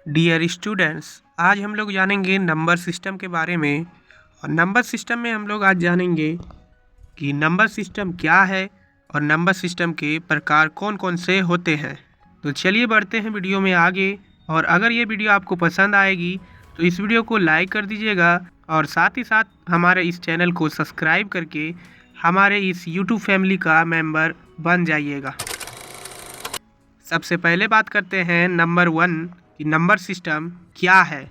Dear students, आज हम लोग जानेंगे नंबर सिस्टम के बारे में। और नंबर सिस्टम में हम लोग आज जानेंगे कि नंबर सिस्टम क्या है और नंबर सिस्टम के प्रकार कौन कौन से होते हैं। तो चलिए बढ़ते हैं वीडियो में आगे। और अगर ये वीडियो आपको पसंद आएगी तो इस वीडियो को लाइक कर दीजिएगा और साथ ही साथ हमारे इस चैनल को सब्सक्राइब करके हमारे इस यूट्यूब फैमिली का मेंबर बन जाइएगा। सबसे पहले बात करते हैं नंबर 1 कि नंबर सिस्टम क्या है।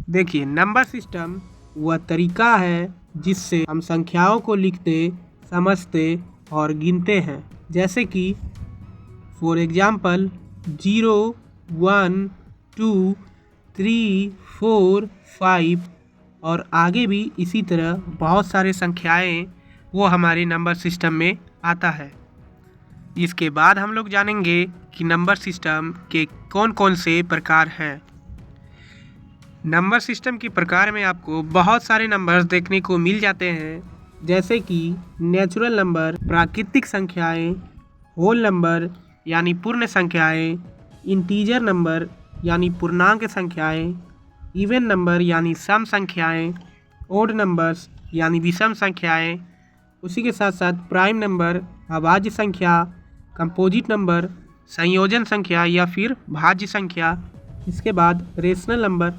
देखिए, नंबर सिस्टम वह तरीका है जिससे हम संख्याओं को लिखते, समझते और गिनते हैं। जैसे कि फॉर एग्जांपल 0, 1, 2, 3, 4, 5 और आगे भी इसी तरह बहुत सारे संख्याएं वो हमारे नंबर सिस्टम में आता है। इसके बाद हम लोग जानेंगे कि नंबर सिस्टम के कौन कौन से प्रकार हैं। नंबर सिस्टम के प्रकार में आपको बहुत सारे नंबर्स देखने को मिल जाते हैं, जैसे कि नेचुरल नंबर, प्राकृतिक संख्याएं, होल नंबर यानी पूर्ण संख्याएं, इंटीजर नंबर यानी पूर्णांक संख्याएं, इवन नंबर यानी सम संख्याएं, ओड नंबर्स यानी विषम संख्याएं, उसी के साथ साथ प्राइम नंबर, अभाज्य संख्या, कंपोजिट नंबर, संयोजन संख्या या फिर भाज्य संख्या। इसके बाद रेशनल नंबर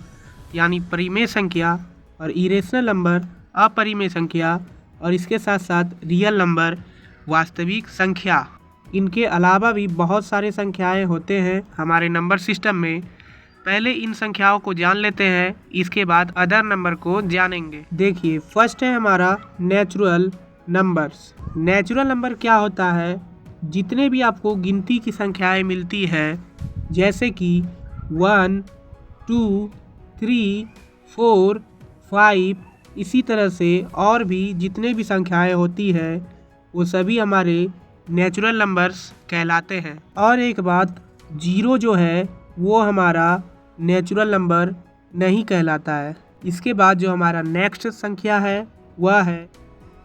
यानी परिमेय संख्या और इरेशनल नंबर, अपरिमेय संख्या, और इसके साथ साथ रियल नंबर, वास्तविक संख्या। इनके अलावा भी बहुत सारे संख्याएं होते हैं हमारे नंबर सिस्टम में। पहले इन संख्याओं को जान लेते हैं, इसके बाद अदर नंबर को जानेंगे। देखिए, फर्स्ट है हमारा नेचुरल नंबर्स। नेचुरल नंबर क्या होता है? जितने भी आपको गिनती की संख्याएं मिलती है, जैसे कि 1, 2, 3, 4, 5, इसी तरह से और भी जितने भी संख्याएं होती है वो सभी हमारे नेचुरल नंबर्स कहलाते हैं। और एक बात, 0 जो है वो हमारा नेचुरल नंबर नहीं कहलाता है। इसके बाद जो हमारा नेक्स्ट संख्या है वह है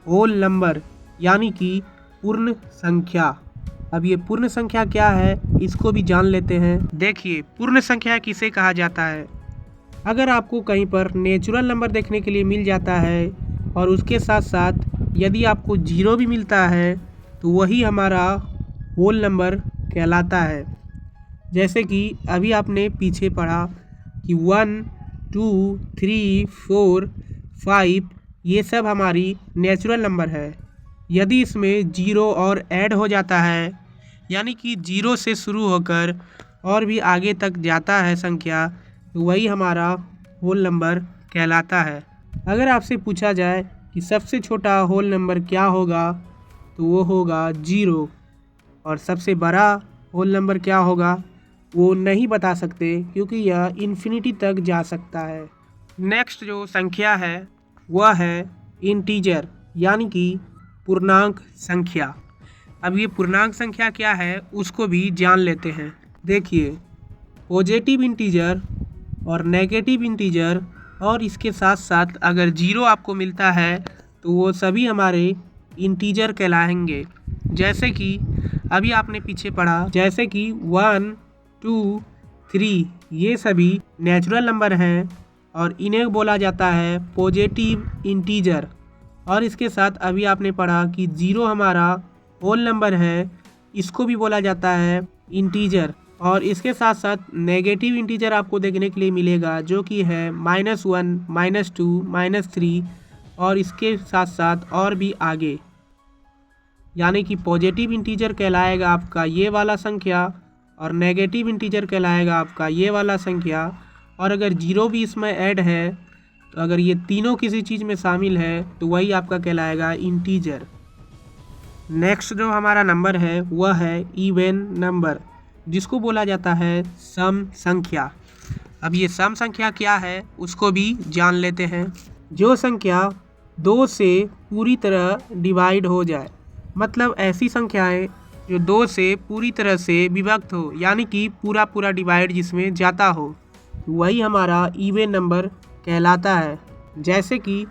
होल नंबर यानी कि पूर्ण संख्या। अब ये पूर्ण संख्या क्या है, इसको भी जान लेते हैं। देखिए, पूर्ण संख्या किसे कहा जाता है? अगर आपको कहीं पर नेचुरल नंबर देखने के लिए मिल जाता है और उसके साथ साथ यदि आपको 0 भी मिलता है तो वही हमारा होल नंबर कहलाता है। जैसे कि अभी आपने पीछे पढ़ा कि 1, 2, 3, 4, 5 ये सब हमारी नेचुरल नंबर है। यदि इसमें 0 और ऐड हो जाता है, यानी कि 0 से शुरू होकर और भी आगे तक जाता है संख्या, तो वही हमारा होल नंबर कहलाता है। अगर आपसे पूछा जाए कि सबसे छोटा होल नंबर क्या होगा, तो वो होगा 0। और सबसे बड़ा होल नंबर क्या होगा वो नहीं बता सकते, क्योंकि यह इन्फिनिटी तक जा सकता है। नेक्स्ट जो संख्या है वह है इंटीजर यानी कि पूर्णांक संख्या। अब ये पूर्णांक संख्या क्या है उसको भी जान लेते हैं। देखिए, पॉजिटिव इंटीजर और नेगेटिव इंटीजर और इसके साथ साथ अगर 0 आपको मिलता है तो वो सभी हमारे इंटीजर कहलाएंगे। जैसे कि अभी आपने पीछे पढ़ा, जैसे कि 1, 2, 3 ये सभी नेचुरल नंबर हैं और इन्हें बोला जाता है पॉजिटिव इंटीजर। और इसके साथ अभी आपने पढ़ा कि 0 हमारा होल नंबर है, इसको भी बोला जाता है इंटीजर। और इसके साथ साथ नेगेटिव इंटीजर आपको देखने के लिए मिलेगा, जो कि है -1, -2, -3 और इसके साथ साथ और भी आगे। यानी कि पॉजिटिव इंटीजर कहलाएगा आपका ये वाला संख्या और नेगेटिव इंटीजर कहलाएगा आपका ये वाला संख्या। और अगर 0 भी इसमें ऐड है, तो अगर ये तीनों किसी चीज़ में शामिल है तो वही आपका कहलाएगा इंटीजर। नेक्स्ट जो हमारा नंबर है वह है इवन नंबर, जिसको बोला जाता है सम संख्या। अब ये सम संख्या क्या है उसको भी जान लेते हैं। जो संख्या 2 से पूरी तरह डिवाइड हो जाए, मतलब ऐसी संख्याएं जो 2 से पूरी तरह से विभक्त हो, यानी कि पूरा पूरा डिवाइड जिसमें जाता हो, वही हमारा इवन नंबर कहलाता है। जैसे कि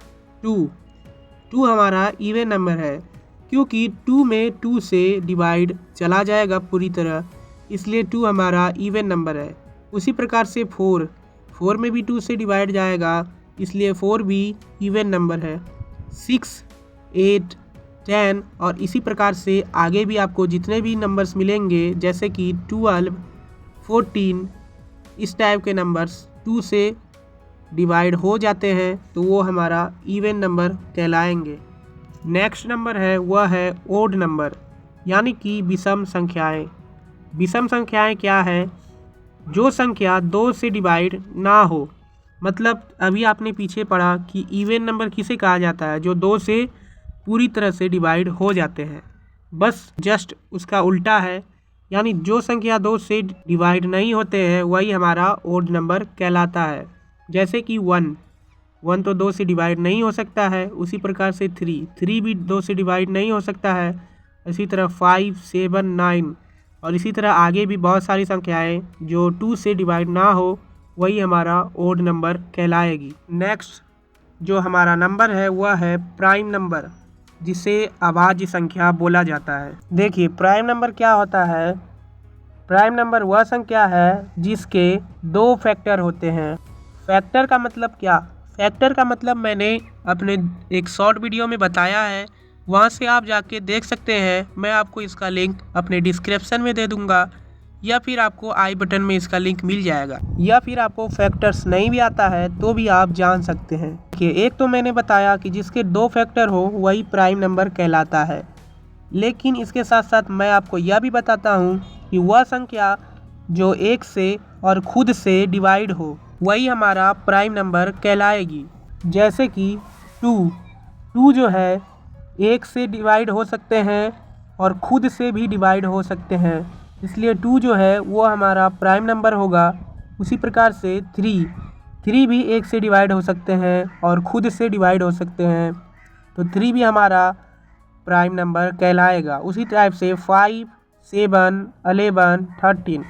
2 हमारा इवन नंबर है, क्योंकि 2 में 2 से डिवाइड चला जाएगा पूरी तरह, इसलिए 2 हमारा इवन नंबर है। उसी प्रकार से 4 में भी 2 से डिवाइड जाएगा, इसलिए 4 भी इवन नंबर है। 6, 8, 10 और इसी प्रकार से आगे भी आपको जितने भी नंबर्स मिलेंगे जैसे कि 12, 14 इस टाइप के नंबर्स 2 से डिवाइड हो जाते हैं तो वो हमारा इवन नंबर कहलाएंगे। नेक्स्ट नंबर है वह है ओड नंबर, यानी कि विषम संख्याएं। विषम संख्याएं क्या है? जो संख्या 2 से डिवाइड ना हो। मतलब अभी आपने पीछे पढ़ा कि इवन नंबर किसे कहा जाता है? जो 2 से पूरी तरह से डिवाइड हो जाते हैं। बस जस्ट उसका उल्टा है, यानी जो संख्या 2 से डिवाइड नहीं होते हैं वही हमारा ओड नंबर कहलाता है। जैसे कि 1 तो 2 से डिवाइड नहीं हो सकता है। उसी प्रकार से 3 भी 2 से डिवाइड नहीं हो सकता है। इसी तरह 5, 7, 9 और इसी तरह आगे भी बहुत सारी संख्याएं जो 2 से डिवाइड ना हो वही हमारा ओड नंबर कहलाएगी। नेक्स्ट जो हमारा नंबर है वह है प्राइम नंबर, जिसे अभाज्य संख्या बोला जाता है। देखिए प्राइम नंबर क्या होता है? प्राइम नंबर वह संख्या है जिसके 2 फैक्टर होते हैं। फैक्टर का मतलब क्या? फैक्टर का मतलब मैंने अपने एक शॉर्ट वीडियो में बताया है, वहाँ से आप जाके देख सकते हैं। मैं आपको इसका लिंक अपने डिस्क्रिप्शन में दे दूँगा या फिर आपको आई बटन में इसका लिंक मिल जाएगा। या फिर आपको फैक्टर्स नहीं भी आता है तो भी आप जान सकते हैं कि एक तो मैंने बताया कि जिसके 2 फैक्टर हो वही प्राइम नंबर कहलाता है, लेकिन इसके साथ साथ मैं आपको यह भी बताता हूँ कि वह संख्या जो 1 से और खुद से डिवाइड हो वही हमारा प्राइम नंबर कहलाएगी। जैसे कि 2 जो है 1 से डिवाइड हो सकते हैं और खुद से भी डिवाइड हो सकते हैं, इसलिए 2 जो है वो हमारा प्राइम नंबर होगा। उसी प्रकार से 3 भी 1 से डिवाइड हो सकते हैं और खुद से डिवाइड हो सकते हैं, तो 3 भी हमारा प्राइम नंबर कहलाएगा। उसी टाइप से 5, 7, 11, 13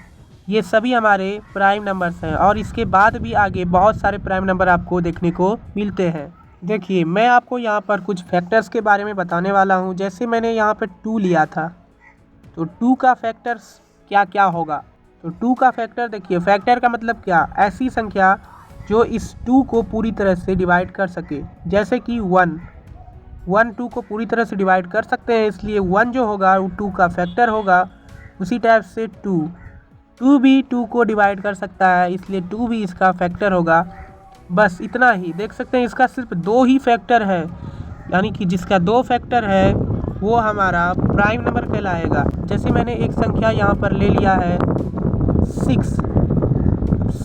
ये सभी हमारे प्राइम नंबर्स हैं और इसके बाद भी आगे बहुत सारे प्राइम नंबर आपको देखने को मिलते हैं। देखिए मैं आपको यहाँ पर कुछ फैक्टर्स के बारे में बताने वाला हूँ। जैसे मैंने यहाँ पर 2 लिया था, तो 2 का फैक्टर्स क्या क्या होगा? तो 2 का फैक्टर देखिए, फैक्टर का मतलब क्या? ऐसी संख्या जो इस 2 को पूरी तरह से डिवाइड कर सके। जैसे कि 1 2 को पूरी तरह से डिवाइड कर सकते हैं, इसलिए 1 जो होगा वो 2 का फैक्टर होगा। उसी टाइप से 2 भी 2 को डिवाइड कर सकता है, इसलिए 2 भी इसका फैक्टर होगा। बस इतना ही। देख सकते हैं इसका सिर्फ 2 ही फैक्टर है, यानी कि जिसका 2 फैक्टर है वो हमारा प्राइम नंबर कहलाएगा। जैसे मैंने एक संख्या यहाँ पर ले लिया है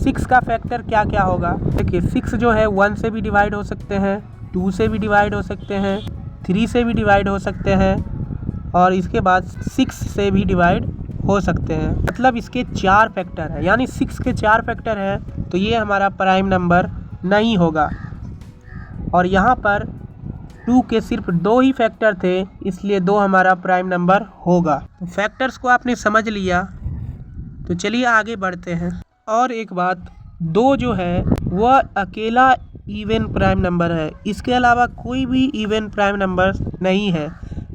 6 का फैक्टर क्या क्या होगा? देखिए 6 जो है 1 से भी डिवाइड हो सकते हैं, 2 से भी डिवाइड हो सकते हैं, 3 से भी डिवाइड हो सकते हैं और इसके बाद 6 से भी डिवाइड हो सकते हैं। मतलब इसके 4 फैक्टर है, यानी 6 के 4 फैक्टर है, तो ये हमारा प्राइम नंबर नहीं होगा। और यहाँ पर 2 के सिर्फ 2 ही फैक्टर थे, इसलिए 2 हमारा प्राइम नंबर होगा। तो फैक्टर्स को आपने समझ लिया, तो चलिए आगे बढ़ते हैं। और एक बात, 2 जो है वह अकेला इवन प्राइम नंबर है, इसके अलावा कोई भी इवन प्राइम नंबर नहीं है,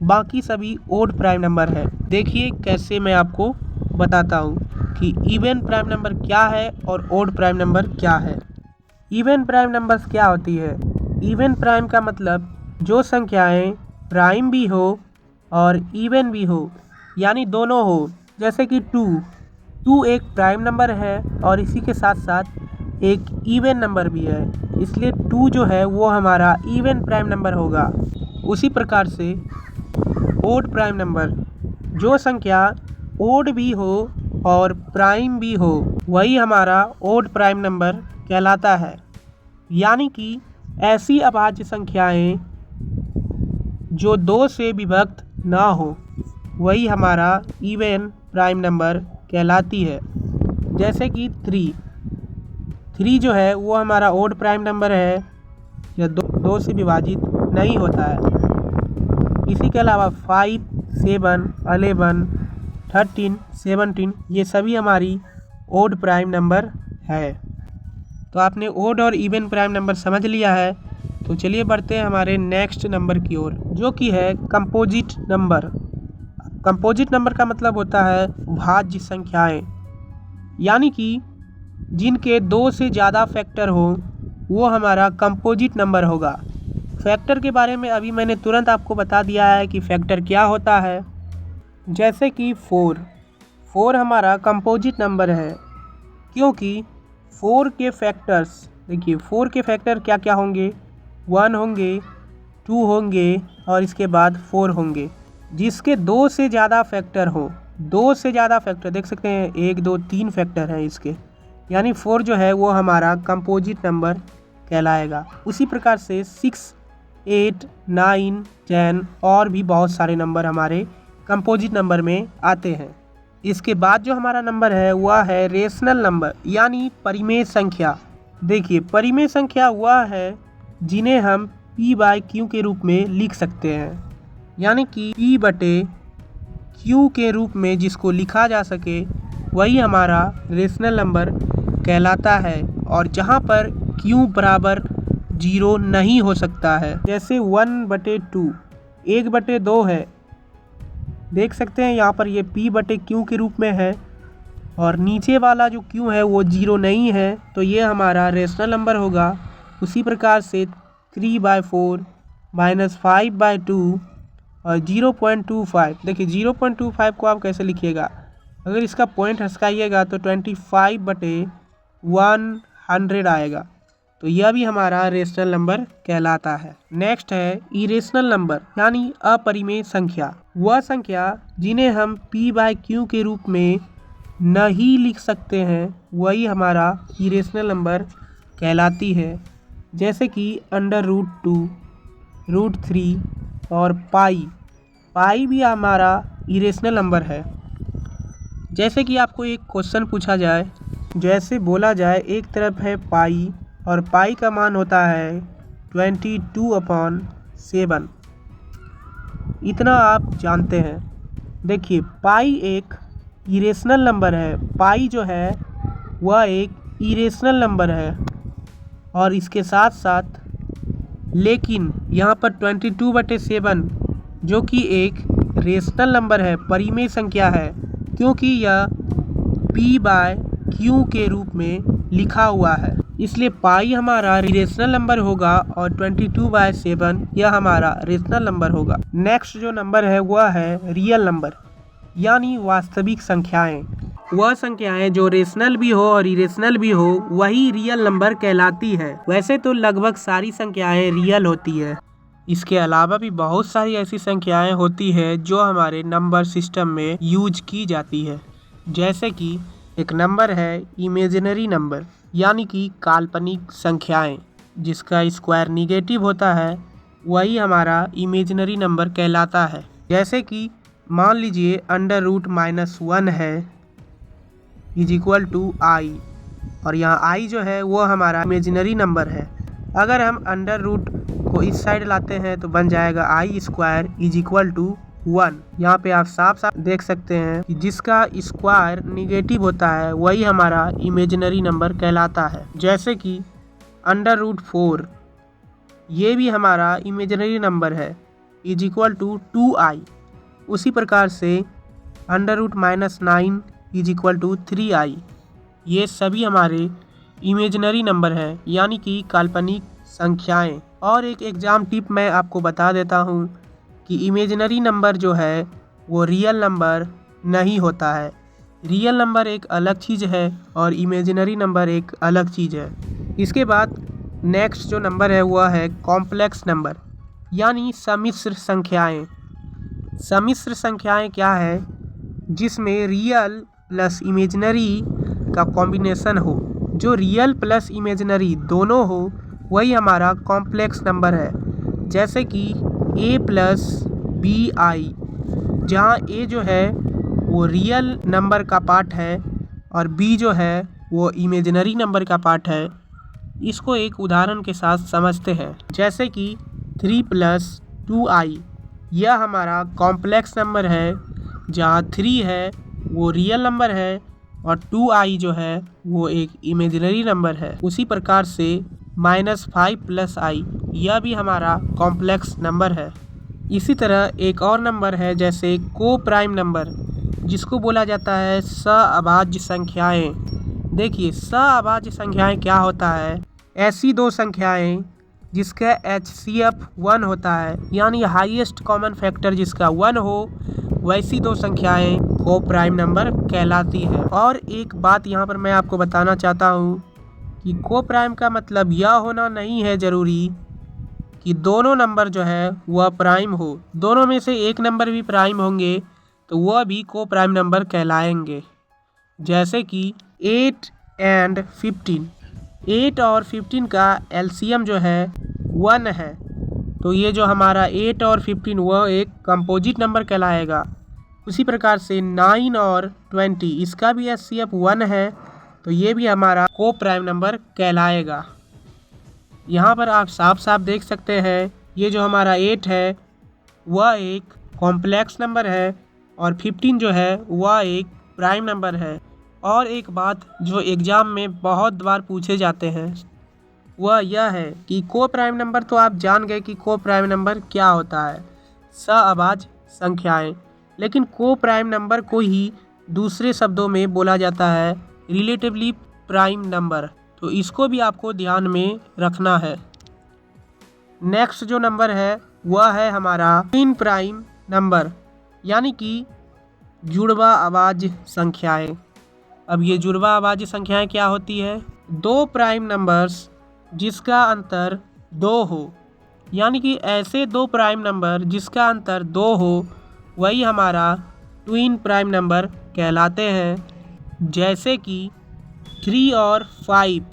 बाकी सभी ओड प्राइम नंबर है। देखिए कैसे मैं आपको बताता हूँ कि इवन प्राइम नंबर क्या है और ओड प्राइम नंबर क्या है। इवन प्राइम नंबर्स क्या होती है? इवन प्राइम का मतलब जो संख्याएं प्राइम भी हो और इवन भी हो, यानी दोनों हो। जैसे कि 2 एक प्राइम नंबर है और इसी के साथ साथ एक इवन नंबर भी है, इसलिए 2 जो है वो हमारा इवन प्राइम नंबर होगा। उसी प्रकार से ओड प्राइम नंबर, जो संख्या ओड भी हो और प्राइम भी हो वही हमारा ओड प्राइम नंबर कहलाता है। यानी कि ऐसी अभाज्य संख्याएं जो 2 से विभक्त ना हो वही हमारा इवन प्राइम नंबर कहलाती है। जैसे कि 3 जो है वो हमारा ओड प्राइम नंबर है, यह 2 से विभाजित नहीं होता है। इसी के अलावा 5, 7, 11, 13, 17 ये सभी हमारी ओड प्राइम नंबर है। तो आपने ओड और इवन प्राइम नंबर समझ लिया है, तो चलिए बढ़ते हैं हमारे नेक्स्ट नंबर की ओर, जो कि है कंपोजिट नंबर। कंपोजिट नंबर का मतलब होता है भाज्य संख्याएं, यानी कि जिनके 2 से ज़्यादा फैक्टर हो वो हमारा कंपोजिट नंबर होगा। फैक्टर के बारे में अभी मैंने तुरंत आपको बता दिया है कि फैक्टर क्या होता है। जैसे कि 4 हमारा कंपोजिट नंबर है, क्योंकि 4 के फैक्टर्स, देखिए 4 के फैक्टर क्या क्या होंगे, 1 होंगे, 2 होंगे और इसके बाद 4 होंगे। जिसके 2 से ज़्यादा फैक्टर हो, 2 से ज़्यादा फैक्टर देख सकते हैं, 1 2 3 फैक्टर हैं इसके, यानी 4 जो है वो हमारा कंपोजिट नंबर कहलाएगा। उसी प्रकार से 6, 8, 9, 10 और भी बहुत सारे नंबर हमारे कंपोजिट नंबर में आते हैं। इसके बाद जो हमारा नंबर है वह है रेशनल नंबर, यानी परिमेय संख्या। देखिए परिमेय संख्या वह है जिन्हें हम p/q के रूप में लिख सकते हैं, यानी कि p/q के रूप में जिसको लिखा जा सके वही हमारा रेशनल नंबर कहलाता है, और जहाँ पर q बराबर 0 नहीं हो सकता है। जैसे 1/2, 1/2 है, देख सकते हैं यहाँ पर ये p/q के रूप में है, और नीचे वाला जो q है वो 0 नहीं है, तो ये हमारा रेशनल नंबर होगा। उसी प्रकार से 3/4 -5/2 और 0.25, देखिए 0.25 को आप कैसे लिखिएगा, अगर इसका पॉइंट हटकाइएगा तो 25/100 आएगा, तो यह भी हमारा रेशनल नंबर कहलाता है। नेक्स्ट है इरेशनल नंबर, यानी अपरिमेय संख्या। वह संख्या जिन्हें हम p/q के रूप में नहीं लिख सकते हैं वही हमारा इरेशनल नंबर कहलाती है। जैसे कि √2, √3 और पाई भी हमारा इरेशनल नंबर है। जैसे कि आपको एक क्वेश्चन पूछा जाए, जैसे बोला जाए एक तरफ है पाई और पाई का मान होता है 22/7, इतना आप जानते हैं। देखिए पाई एक इरेशनल नंबर है, पाई जो है वह एक इरेशनल नंबर है, और इसके साथ साथ लेकिन यहाँ पर 22/7 जो कि एक रेशनल नंबर है, परिमेय संख्या है, क्योंकि यह p/q के रूप में लिखा हुआ है, इसलिए पाई हमारा रेशनल नंबर होगा और 22/7 यह हमारा रेशनल नंबर होगा। नेक्स्ट जो नंबर है वह है रियल नंबर, यानी वास्तविक संख्याएं। वह संख्याएं जो रेशनल भी हो और इरेशनल भी हो वही रियल नंबर कहलाती है। वैसे तो लगभग सारी संख्याएं रियल होती है, इसके अलावा भी बहुत सारी ऐसी संख्याएं होती है जो हमारे नंबर सिस्टम में यूज की जाती है। जैसे कि एक नंबर है इमेजिनरी नंबर, यानी कि काल्पनिक संख्याएं, जिसका स्क्वायर निगेटिव होता है वही हमारा इमेजिनरी नंबर कहलाता है। जैसे कि मान लीजिए √-1 है = i, और यहाँ i जो है वो हमारा इमेजिनरी नंबर है। अगर हम अंडर रूट को इस साइड लाते हैं तो बन जाएगा i² = 1। यहाँ पे आप साफ साफ देख सकते हैं कि जिसका स्क्वायर निगेटिव होता है वही हमारा इमेजिनरी नंबर कहलाता है। जैसे कि √4 ये भी हमारा इमेजिनरी नंबर है = 2i। उसी प्रकार से √-9 = 3i। ये सभी हमारे इमेजिनरी नंबर हैं, यानी कि काल्पनिक संख्याएं। और एक एग्ज़ाम टिप मैं आपको बता देता हूँ कि इमेजिनरी नंबर जो है वो रियल नंबर नहीं होता है। रियल नंबर एक अलग चीज़ है और इमेजिनरी नंबर एक अलग चीज़ है। इसके बाद नेक्स्ट जो नंबर है वह है कॉम्प्लेक्स नंबर, यानी सम्मिश्र संख्याएं। सम्मिश्र संख्याएं क्या है? जिसमें रियल प्लस इमेजिनरी का कॉम्बिनेशन हो, जो रियल प्लस इमेजिनरी दोनों हो वही हमारा कॉम्प्लेक्स नंबर है। जैसे कि a + bi, जहाँ a जो है वो रियल नंबर का पार्ट है और b जो है वो इमेजिनरी नंबर का पार्ट है। इसको एक उदाहरण के साथ समझते हैं। जैसे कि 3 + 2i, यह हमारा कॉम्प्लेक्स नंबर है, जहाँ 3 है वो रियल नंबर है और 2i जो है वो एक इमेजिनरी नंबर है। उसी प्रकार से -5 + i, यह भी हमारा कॉम्प्लेक्स नंबर है। इसी तरह एक और नंबर है जैसे को प्राइम नंबर, जिसको बोला जाता है सअभाज्य संख्याएं, देखिए सअभाज्य संख्याएं क्या होता है, ऐसी दो संख्याएं जिसका HCF 1 होता है, यानी हाईएस्ट कॉमन फैक्टर जिसका 1 हो, वैसी दो संख्याएं को प्राइम नंबर कहलाती है। और एक बात यहाँ पर मैं आपको बताना चाहता हूँ कि को प्राइम का मतलब यह होना नहीं है ज़रूरी कि दोनों नंबर जो है वह प्राइम हो। दोनों में से एक नंबर भी प्राइम होंगे तो वह भी को प्राइम नंबर कहलाएंगे। जैसे कि 8 एंड 15, 8 और 15 का LCM जो है 1 है, तो ये जो हमारा 8 और 15 वह एक कंपोजिट नंबर कहलाएगा। उसी प्रकार से 9 और 20 इसका भी HCF 1 है, तो ये भी हमारा को प्राइम नंबर कहलाएगा। यहाँ पर आप साफ साफ देख सकते हैं ये जो हमारा 8 है वह एक कॉम्प्लेक्स नंबर है और 15 जो है वह एक प्राइम नंबर है। और एक बात जो एग्ज़ाम में बहुत बार पूछे जाते हैं वह यह है कि को प्राइम नंबर, तो आप जान गए कि को प्राइम नंबर क्या होता है, सअभाज्य संख्याएं। लेकिन को प्राइम नंबर को ही दूसरे शब्दों में बोला जाता है रिलेटिवली प्राइम नंबर, तो इसको भी आपको ध्यान में रखना है। नेक्स्ट जो नंबर है वह है हमारा ट्विन प्राइम नंबर, यानी कि जुड़वा अभाज्य संख्याएं। अब ये जुड़वा अभाज्य संख्याएं क्या होती है, दो प्राइम नंबर्स जिसका अंतर 2 हो, यानी कि ऐसे दो प्राइम नंबर जिसका अंतर 2 हो वही हमारा ट्विन प्राइम नंबर कहलाते हैं। जैसे कि 3 और 5,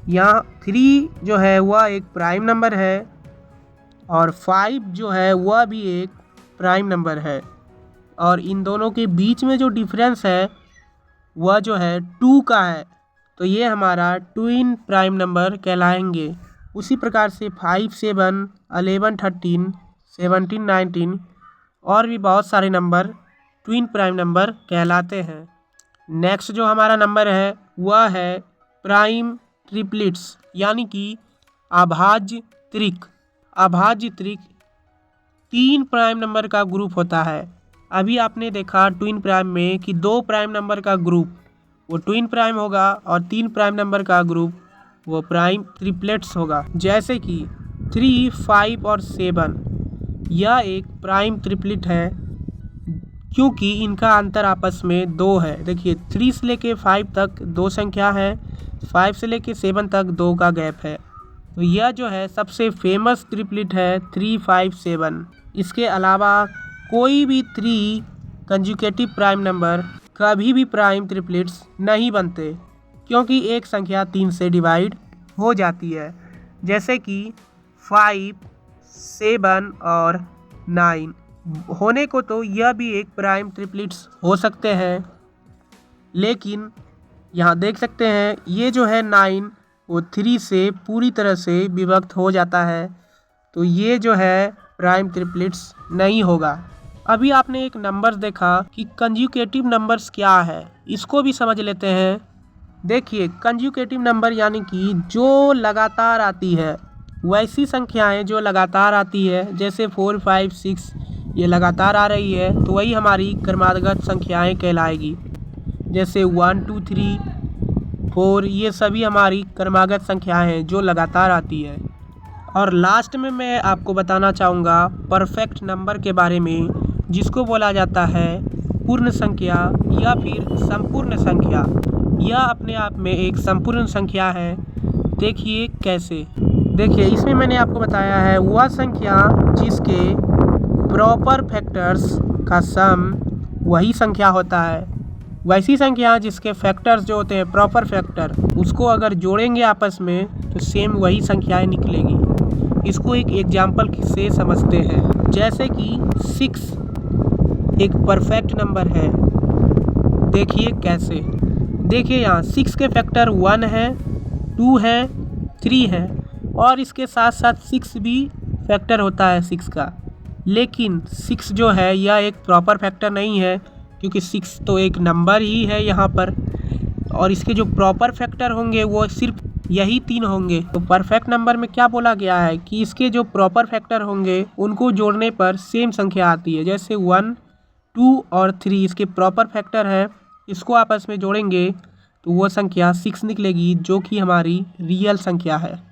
यहाँ 3 जो है वह एक प्राइम नंबर है और 5 जो है वह भी एक प्राइम नंबर है, और इन दोनों के बीच में जो डिफरेंस है वह जो है 2 का है, तो ये हमारा ट्विन प्राइम नंबर कहलाएंगे। उसी प्रकार से 5, 7, 11, 13, 17, 19 और भी बहुत सारे नंबर ट्विन प्राइम नंबर कहलाते हैं। नेक्स्ट जो हमारा नंबर है वह है प्राइम ट्रिपलेट्स, यानी कि अभाज्य त्रिक। अभाज्य त्रिक 3 प्राइम नंबर का ग्रुप होता है। अभी आपने देखा ट्विन प्राइम में कि 2 प्राइम नंबर का ग्रुप वो ट्विन प्राइम होगा और 3 प्राइम नंबर का ग्रुप वो प्राइम ट्रिपलेट्स होगा। जैसे कि 3, 5 और 7 यह एक प्राइम ट्रिपलेट है क्योंकि इनका अंतर आपस में 2 है। देखिए 3 से लेके 5 तक 2 संख्या है, 5 से लेके 7 तक 2 का गैप है, तो यह जो है सबसे फेमस ट्रिपलेट है 3, 5, 7। इसके अलावा कोई भी 3 कंजुकेटिव प्राइम नंबर कभी भी प्राइम ट्रिपलेट्स नहीं बनते क्योंकि एक संख्या 3 से डिवाइड हो जाती है। जैसे कि 5, 7 और 9 होने को तो यह भी एक प्राइम ट्रिपलेट्स हो सकते हैं, लेकिन यहाँ देख सकते हैं ये जो है 9 वो 3 से पूरी तरह से विभक्त हो जाता है, तो ये जो है प्राइम ट्रिपलेट्स नहीं होगा। अभी आपने एक नंबर देखा कि कंजुकेटिव नंबर्स क्या है, इसको भी समझ लेते हैं। देखिए कंजुकेटिव नंबर यानी कि जो लगातार आती है, वैसी संख्याएं जो लगातार आती है, जैसे 4, 5, 6 ये लगातार आ रही है तो वही हमारी क्रमागत संख्याएं कहलाएगी। जैसे 1, 2, 3, 4 ये सभी हमारी क्रमागत संख्याएं हैं जो लगातार आती है। और लास्ट में मैं आपको बताना चाहूँगा परफेक्ट नंबर के बारे में, जिसको बोला जाता है पूर्ण संख्या या फिर संपूर्ण संख्या। यह अपने आप में एक संपूर्ण संख्या है। देखिए कैसे, देखिए इसमें मैंने आपको बताया है वह संख्या जिसके प्रॉपर फैक्टर्स का सम वही संख्या होता है। वैसी संख्या जिसके फैक्टर्स जो होते हैं प्रॉपर फैक्टर, उसको अगर जोड़ेंगे आपस में तो सेम वही संख्याएं निकलेगी। इसको एक एग्जाम्पल से समझते हैं। जैसे कि 6 एक परफेक्ट नंबर है। देखिए कैसे, देखिए यहाँ 6 के फैक्टर 1 है, 2 है, 3 है और इसके साथ साथ 6 भी फैक्टर होता है 6 का। लेकिन 6 जो है यह एक प्रॉपर फैक्टर नहीं है क्योंकि 6 तो एक नंबर ही है यहाँ पर, और इसके जो प्रॉपर फैक्टर होंगे वो सिर्फ यही 3 होंगे। तो परफेक्ट नंबर में क्या बोला गया है कि इसके जो प्रॉपर फैक्टर होंगे उनको जोड़ने पर सेम संख्या आती है। जैसे 1, 2 और 3 इसके प्रॉपर फैक्टर है, इसको आपस में जोड़ेंगे तो वो संख्या 6 निकलेगी, जो कि हमारी रियल संख्या है।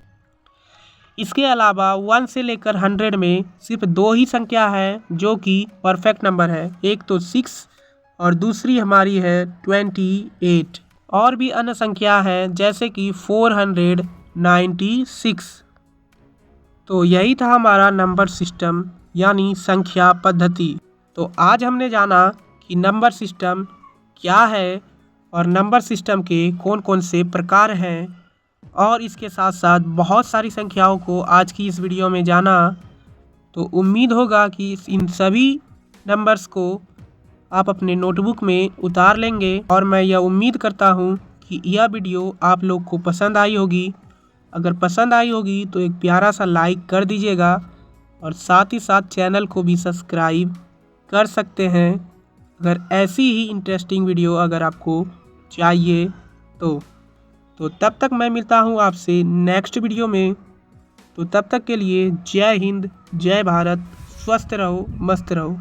इसके अलावा 1 से लेकर 100 में सिर्फ 2 ही संख्या है जो कि परफेक्ट नंबर है, एक तो 6 और दूसरी हमारी है 28। और भी अन्य संख्या है जैसे कि 496। तो यही था हमारा नंबर सिस्टम यानी संख्या पद्धति। तो आज हमने जाना कि नंबर सिस्टम क्या है और नंबर सिस्टम के कौन कौन से प्रकार हैं, और इसके साथ साथ बहुत सारी संख्याओं को आज की इस वीडियो में जाना। तो उम्मीद होगा कि इन सभी नंबर्स को आप अपने नोटबुक में उतार लेंगे, और मैं यह उम्मीद करता हूँ कि यह वीडियो आप लोग को पसंद आई होगी। अगर पसंद आई होगी तो एक प्यारा सा लाइक कर दीजिएगा, और साथ ही साथ चैनल को भी सब्सक्राइब कर सकते हैं अगर ऐसी ही इंटरेस्टिंग वीडियो अगर आपको चाहिए तो तब तक मैं मिलता हूँ आपसे नेक्स्ट वीडियो में। तो तब तक के लिए जय हिंद, जय भारत, स्वस्थ रहो, मस्त रहो।